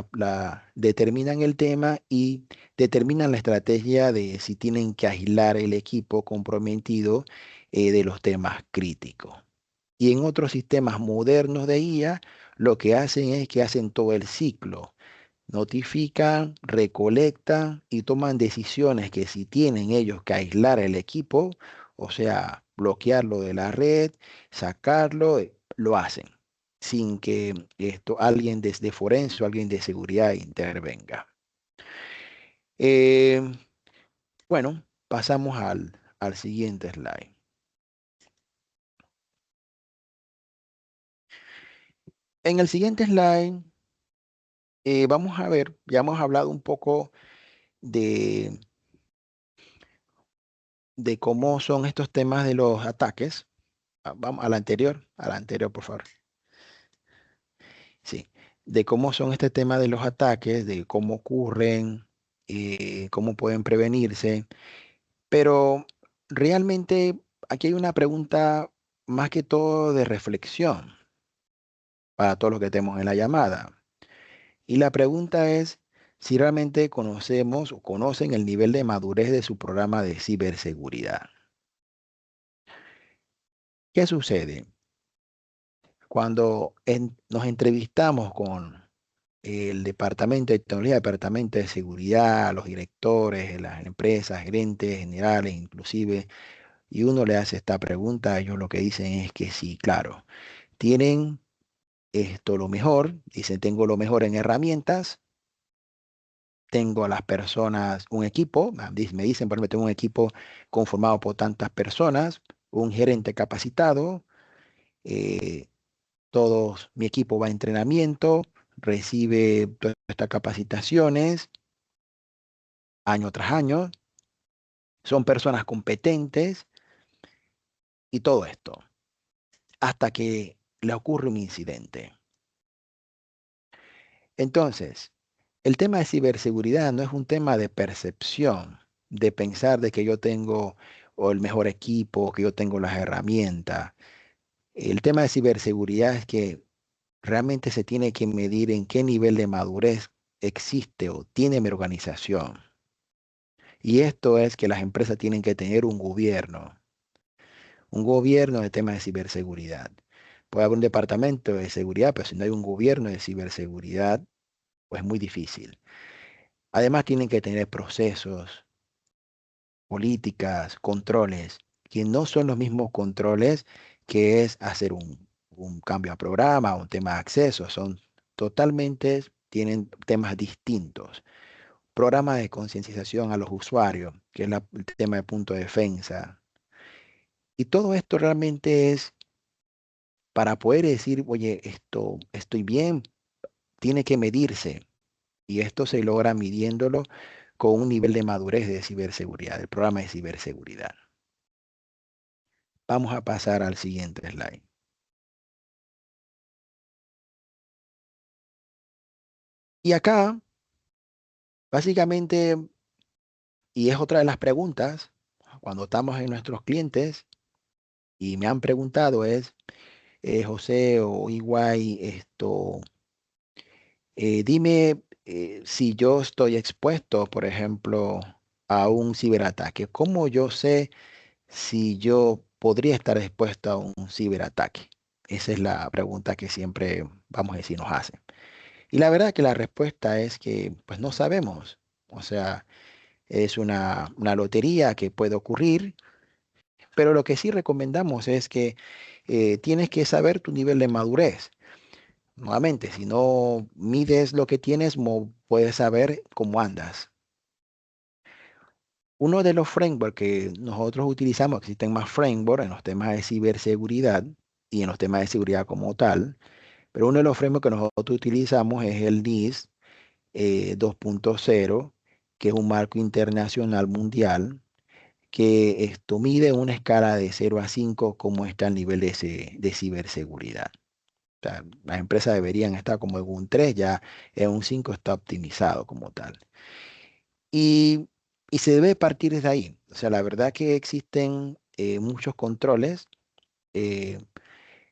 el tema y determinan la estrategia de si tienen que aislar el equipo comprometido de los temas críticos. Y en otros sistemas modernos de IA, lo que hacen es que hacen todo el ciclo. Notifican, recolectan y toman decisiones que si tienen ellos que aislar el equipo, o sea, bloquearlo de la red, sacarlo, lo hacen. sin que alguien desde forense o alguien de seguridad intervenga. Eh, bueno, pasamos al siguiente slide. En el siguiente slide vamos a ver, ya hemos hablado un poco de, de cómo son estos temas de los ataques. Vamos a la anterior, por favor. Sí, de cómo son este tema de los ataques, de cómo ocurren, cómo pueden prevenirse. Pero realmente aquí hay una pregunta más que todo de reflexión para todos los que estemos en la llamada. Y la pregunta es si realmente conocemos o conocen el nivel de madurez de su programa de ciberseguridad. ¿Qué sucede? Cuando nos entrevistamos con el departamento de tecnología, departamento de seguridad, los directores de las empresas, gerentes generales, inclusive, y uno le hace esta pregunta, ellos lo que dicen es que sí, claro, tienen esto lo mejor, dicen, tengo lo mejor en herramientas, tengo a las personas, un equipo, me dicen, por ejemplo, tengo un equipo conformado por tantas personas, un gerente capacitado, eh, mi equipo va a entrenamiento, recibe todas estas capacitaciones año tras año, son personas competentes y todo esto, hasta que le ocurre un incidente. Entonces, el tema de ciberseguridad no es un tema de percepción, de pensar de que yo tengo o el mejor equipo, que yo tengo las herramientas. El tema de ciberseguridad es que realmente se tiene que medir en qué nivel de madurez existe o tiene mi organización. Y esto es que las empresas tienen que tener un gobierno de temas de ciberseguridad. Puede haber un departamento de seguridad, pero si no hay un gobierno de ciberseguridad, pues es muy difícil. Además, tienen que tener procesos, políticas, controles, que no son los mismos controles que es hacer un cambio a programa, un tema de acceso, son totalmente, tienen temas distintos. Programa de concienciación a los usuarios, que es el tema de punto de defensa. Y todo esto realmente es para poder decir, oye, esto estoy bien, tiene que medirse. Y esto se logra midiéndolo con un nivel de madurez de ciberseguridad, el programa de ciberseguridad. Vamos a pasar al siguiente slide. Y acá, básicamente, y es otra de las preguntas, cuando estamos en nuestros clientes y me han preguntado es, José o Iguay, dime si yo estoy expuesto, por ejemplo, a un ciberataque. ¿Cómo yo sé si yo podría estar expuesto a un ciberataque? Esa es la pregunta que siempre, vamos a decir, nos hacen. Y la verdad que la respuesta es que pues no sabemos. O sea, es una lotería que puede ocurrir, pero lo que sí recomendamos es que tienes que saber tu nivel de madurez. Nuevamente, si no mides lo que tienes, puedes saber cómo andas. Uno de los frameworks que nosotros utilizamos, existen más frameworks en los temas de ciberseguridad y en los temas de seguridad como tal, pero uno de los frameworks que nosotros utilizamos es el NIST 2.0, que es un marco internacional mundial, que esto mide una escala de 0 a 5 cómo está el nivel de ciberseguridad. O sea, las empresas deberían estar como en un 3, ya en un 5 está optimizado como tal. Y, y se debe partir desde ahí. O sea, la verdad que existen muchos controles eh,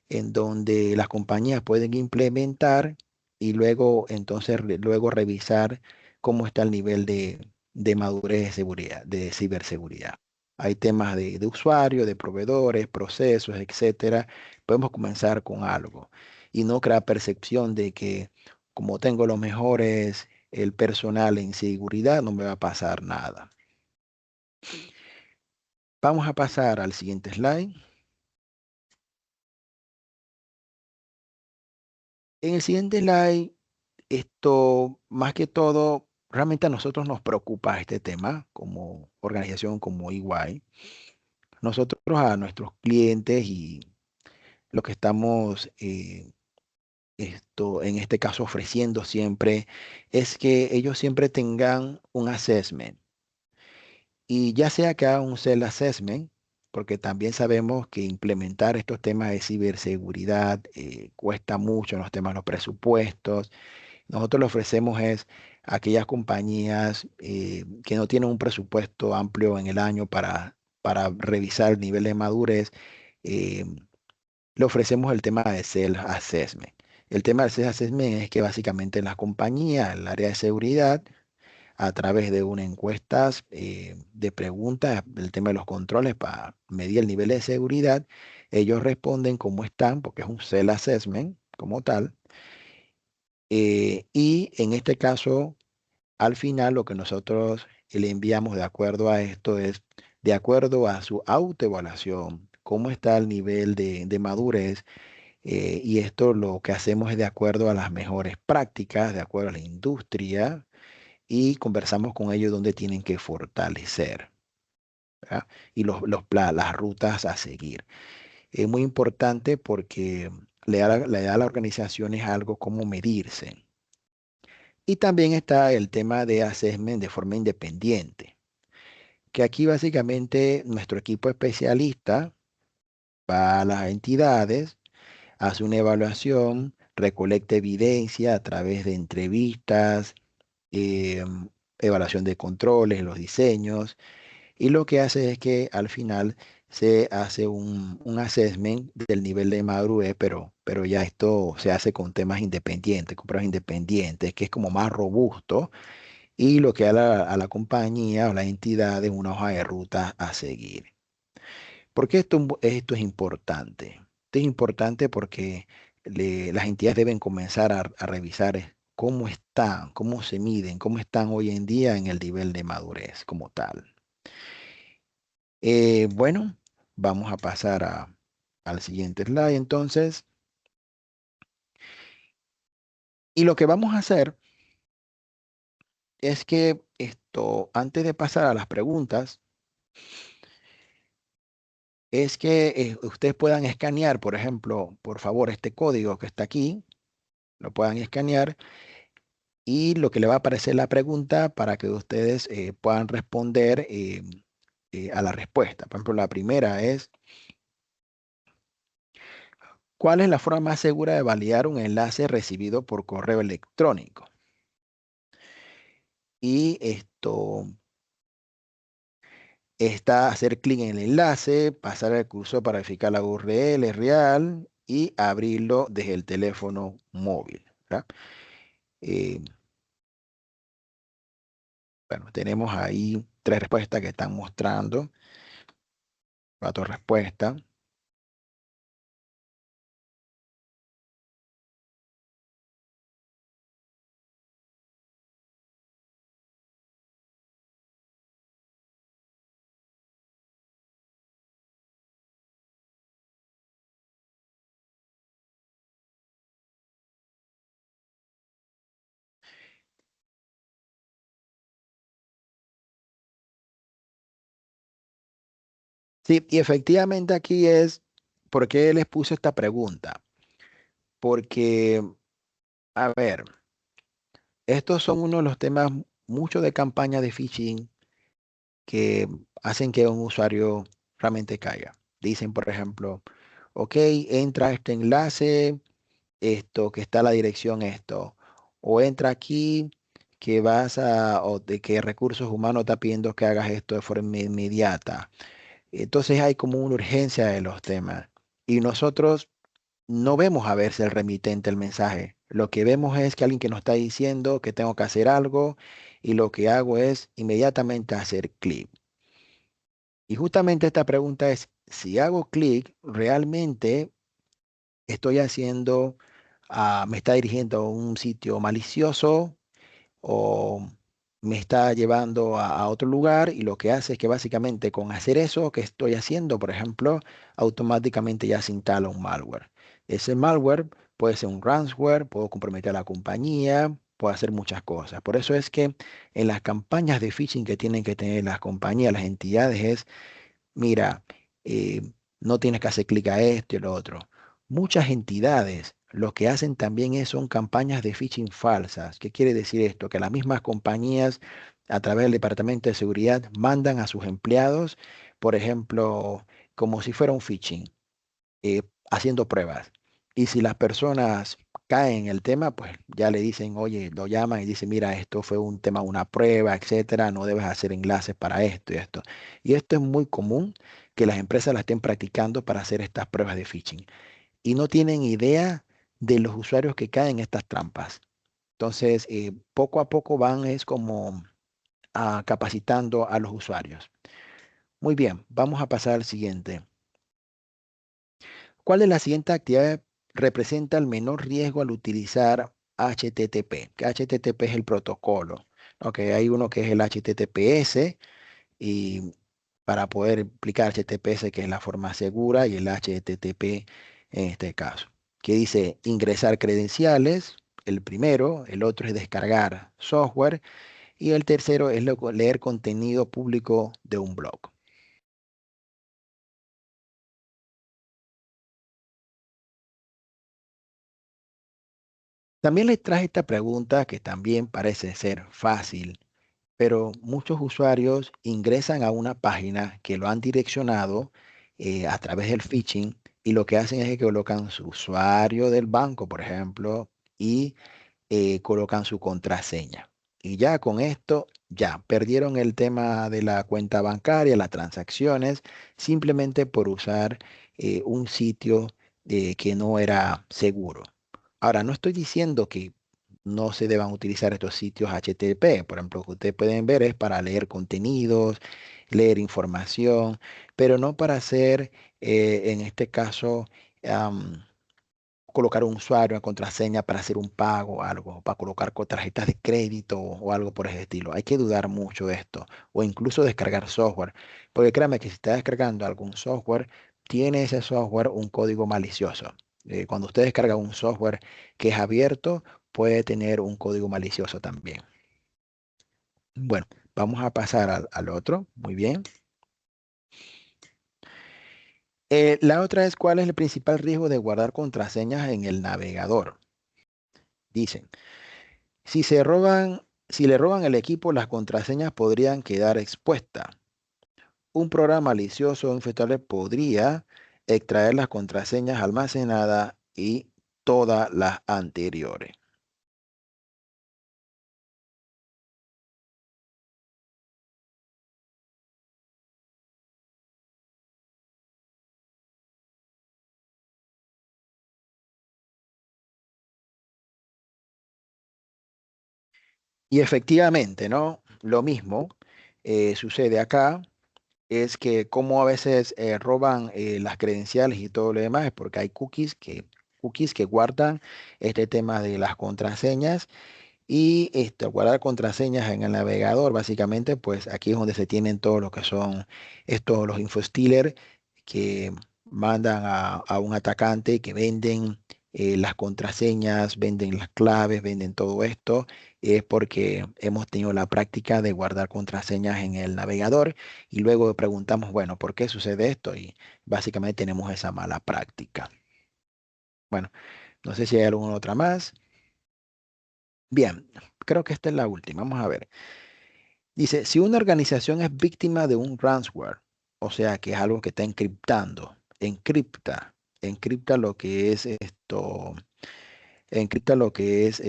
en donde las compañías pueden implementar y luego entonces luego revisar cómo está el nivel de madurez de seguridad, de ciberseguridad. Hay temas de usuario, de proveedores, procesos, etcétera. Podemos comenzar con algo y no crear percepción de que como tengo los mejores, el personal en seguridad, no me va a pasar nada. Vamos a pasar al siguiente slide. En el siguiente slide, esto más que todo, realmente a nosotros nos preocupa este tema como organización, como EY. Nosotros a nuestros clientes y lo que estamos en este caso ofreciendo siempre es que ellos siempre tengan un assessment y ya sea que hagan un self assessment, porque también sabemos que implementar estos temas de ciberseguridad cuesta mucho en los temas de los presupuestos. Nosotros le ofrecemos es a aquellas compañías que no tienen un presupuesto amplio en el año para revisar el nivel de madurez. eh, Le ofrecemos el tema de Self Assessment. El tema del Self Assessment es que básicamente la compañía, el área de seguridad, a través de una encuesta de preguntas, el tema de los controles para medir el nivel de seguridad, ellos responden cómo están, porque es un Self Assessment como tal. Y en este caso, al final, lo que nosotros le enviamos de acuerdo a esto es, de acuerdo a su autoevaluación, cómo está el nivel de madurez. Y esto lo que hacemos es de acuerdo a las mejores prácticas, de acuerdo a la industria, y conversamos con ellos donde tienen que fortalecer, ¿verdad? Y las rutas a seguir. Es muy importante porque le da a las organizaciones algo como medirse. Y también está el tema de assessment de forma independiente, que aquí básicamente nuestro equipo especialista va a las entidades, hace una evaluación, recolecta evidencia a través de entrevistas, evaluación de controles, los diseños, y lo que hace es que al final se hace un assessment del nivel de madurez, pero ya esto se hace con temas independientes, con pruebas independientes, que es como más robusto, y lo que da a la compañía o la entidad es una hoja de ruta a seguir. ¿Por qué esto es importante? Esto es importante porque las entidades deben comenzar a revisar cómo están, cómo se miden, cómo están hoy en día en el nivel de madurez como tal. Bueno, vamos a pasar al siguiente slide entonces. Y lo que vamos a hacer es que antes de pasar a las preguntas, es que ustedes puedan escanear, por ejemplo, por favor, este código que está aquí, lo puedan escanear y lo que le va a aparecer la pregunta para que ustedes puedan responder a la respuesta. Por ejemplo, la primera es, ¿cuál es la forma más segura de validar un enlace recibido por correo electrónico? Y esto está hacer clic en el enlace, pasar el cursor para verificar la URL real y abrirlo desde el teléfono móvil, ¿verdad? Eh, bueno, tenemos ahí tres respuestas que están mostrando, cuatro respuestas. Sí, y efectivamente aquí es, ¿por qué les puse esta pregunta? Porque, a ver, estos son uno de los temas, mucho de campaña de phishing que hacen que un usuario realmente caiga. Dicen, por ejemplo, ok, entra a este enlace, esto, que está la dirección esto, o entra aquí que o de que recursos humanos está pidiendo que hagas esto de forma inmediata. Entonces hay como una urgencia de los temas. Y nosotros no vemos a ver si el remitente el mensaje. Lo que vemos es que alguien que nos está diciendo que tengo que hacer algo y lo que hago es inmediatamente hacer clic. Y justamente esta pregunta es, si hago clic, ¿realmente estoy haciendo, me está dirigiendo a un sitio malicioso o me está llevando a otro lugar? Y lo que hace es que básicamente con hacer eso que estoy haciendo, por ejemplo, automáticamente ya se instala un malware. Ese malware puede ser un ransomware, puedo comprometer a la compañía, puedo hacer muchas cosas. Por eso es que en las campañas de phishing que tienen que tener las compañías, las entidades, es, mira, eh, no tienes que hacer clic a esto y lo otro. Muchas entidades lo que hacen también son campañas de phishing falsas. ¿Qué quiere decir esto? Que las mismas compañías, a través del Departamento de Seguridad, mandan a sus empleados, por ejemplo, como si fuera un phishing, haciendo pruebas. Y si las personas caen en el tema, pues ya le dicen, oye, lo llaman y dicen, mira, esto fue un tema, una prueba, etcétera, no debes hacer enlaces para esto y esto. Y esto es muy común que las empresas la estén practicando para hacer estas pruebas de phishing. Y no tienen idea de los usuarios que caen en estas trampas. Entonces, poco a poco van es como capacitando a los usuarios. Muy bien, vamos a pasar al siguiente. ¿Cuál de las siguientes actividades representa el menor riesgo al utilizar HTTP? Que HTTP es el protocolo. Ok, hay uno que es el HTTPS y para poder explicar HTTPS que es la forma segura y el HTTP en este caso. Que dice ingresar credenciales, el primero, el otro es descargar software y el tercero es leer contenido público de un blog. También les traje esta pregunta que también parece ser fácil, pero muchos usuarios ingresan a una página que lo han direccionado a través del phishing y lo que hacen es que colocan su usuario del banco, por ejemplo, y colocan su contraseña. Y ya con esto, ya perdieron el tema de la cuenta bancaria, las transacciones, simplemente por usar un sitio que no era seguro. Ahora, no estoy diciendo que no se deban utilizar estos sitios HTTP. Por ejemplo, lo que ustedes pueden ver es para leer contenidos, leer información, pero no para hacer, en este caso, colocar un usuario, una contraseña para hacer un pago o algo, para colocar tarjetas de crédito o algo por ese estilo. Hay que dudar mucho de esto, o incluso descargar software, porque créame que si está descargando algún software, tiene ese software un código malicioso. Cuando usted descarga un software que es abierto, puede tener un código malicioso también. Bueno, vamos a pasar al otro. Muy bien. La otra es, ¿cuál es el principal riesgo de guardar contraseñas en el navegador? Dicen. Si le roban el equipo, las contraseñas podrían quedar expuestas. Un programa malicioso o infectable podría extraer las contraseñas almacenadas y todas las anteriores. Y efectivamente, ¿no? Lo mismo sucede acá, es que como a veces roban las credenciales y todo lo demás, es porque hay cookies que guardan este tema de las contraseñas. Y guardar contraseñas en el navegador, básicamente, pues aquí es donde se tienen todo lo que son estos, los infostealers que mandan a un atacante que venden las contraseñas, venden las claves, venden todo esto. Es porque hemos tenido la práctica de guardar contraseñas en el navegador y luego preguntamos, bueno, ¿por qué sucede esto? Y básicamente tenemos esa mala práctica. Bueno, no sé si hay alguna otra más. Bien, creo que esta es la última. Vamos a ver. Dice, si una organización es víctima de un ransomware, o sea, que es algo que está encriptando, encripta lo que es esto, encripta lo que es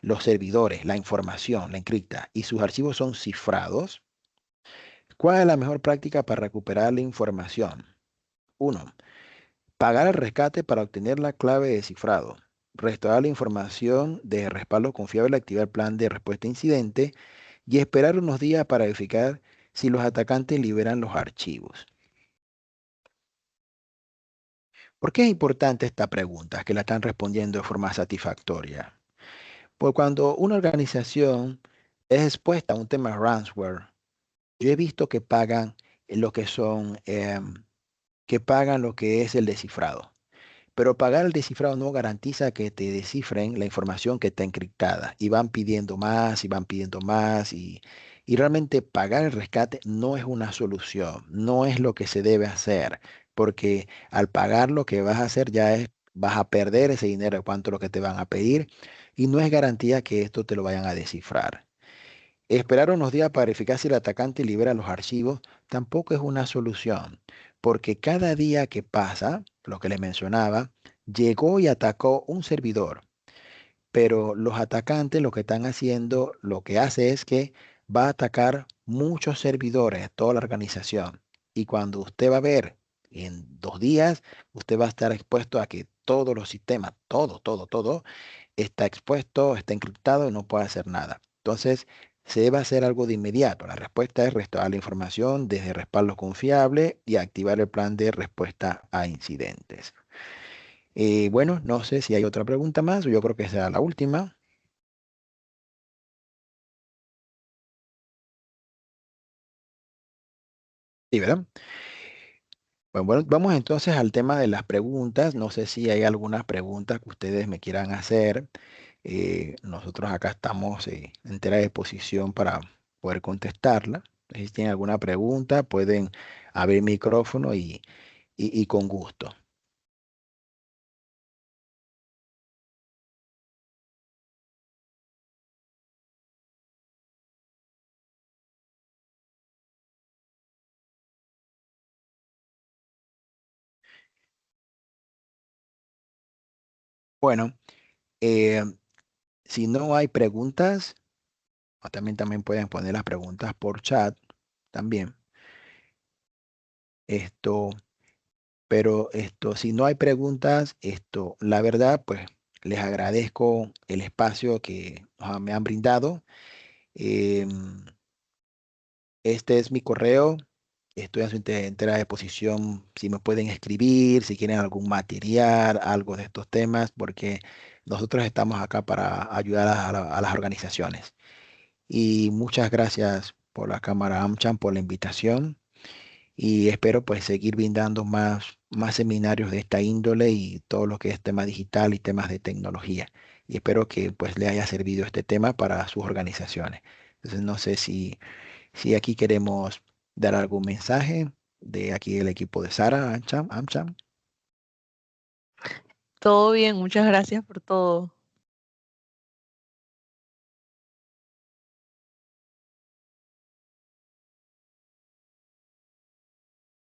los servidores, la información, la encripta, y sus archivos son cifrados, ¿cuál es la mejor práctica para recuperar la información? Uno, pagar el rescate para obtener la clave de cifrado. Restaurar la información de respaldo confiable, activar el plan de respuesta a incidente y esperar unos días para verificar si los atacantes liberan los archivos. ¿Por qué es importante esta pregunta? Que la están respondiendo de forma satisfactoria. Pues cuando una organización es expuesta a un tema ransomware, yo he visto que pagan lo que son, que pagan lo que es el descifrado. pero pagar el descifrado no garantiza que te descifren la información que está encriptada y van pidiendo más y van pidiendo más y realmente pagar el rescate no es una solución, no es lo que se debe hacer, porque al pagar lo que vas a hacer ya es, vas a perder ese dinero de cuánto es lo que te van a pedir y no es garantía que esto te lo vayan a descifrar. Esperar unos días para verificar si el atacante libera los archivos tampoco es una solución, porque cada día que pasa, lo que les mencionaba, llegó y atacó un servidor, pero los atacantes lo que están haciendo, lo que hace es que va a atacar muchos servidores, toda la organización. Y cuando usted va a ver en 2 días, usted va a estar expuesto a que todos los sistemas, todo, está expuesto, está encriptado y no puede hacer nada. Entonces, se debe hacer algo de inmediato. La respuesta es restaurar la información desde respaldo confiable y activar el plan de respuesta a incidentes. Bueno, no sé si hay otra pregunta más, yo creo que esa era la última. Sí, ¿verdad? Bueno, vamos entonces al tema de las preguntas. No sé si hay algunas preguntas que ustedes me quieran hacer. Nosotros acá estamos en entera disposición para poder contestarla. Si tienen alguna pregunta, pueden abrir micrófono y con gusto. Bueno, eh, si no hay preguntas, o también pueden poner las preguntas por chat también. Esto. Pero si no hay preguntas, la verdad, pues les agradezco el espacio que me han brindado. Em, este es mi correo. Estoy a su entera disposición si me pueden escribir, si quieren algún material, algo de estos temas, porque nosotros estamos acá para ayudar a las organizaciones. Y muchas gracias por la Cámara AmCham, por la invitación y espero pues seguir brindando más seminarios de esta índole y todo lo que es tema digital y temas de tecnología. Y espero que pues le haya servido este tema para sus organizaciones. Entonces no sé si aquí queremos dar algún mensaje de aquí el equipo de Sara AmCham. Todo bien, muchas gracias por todo.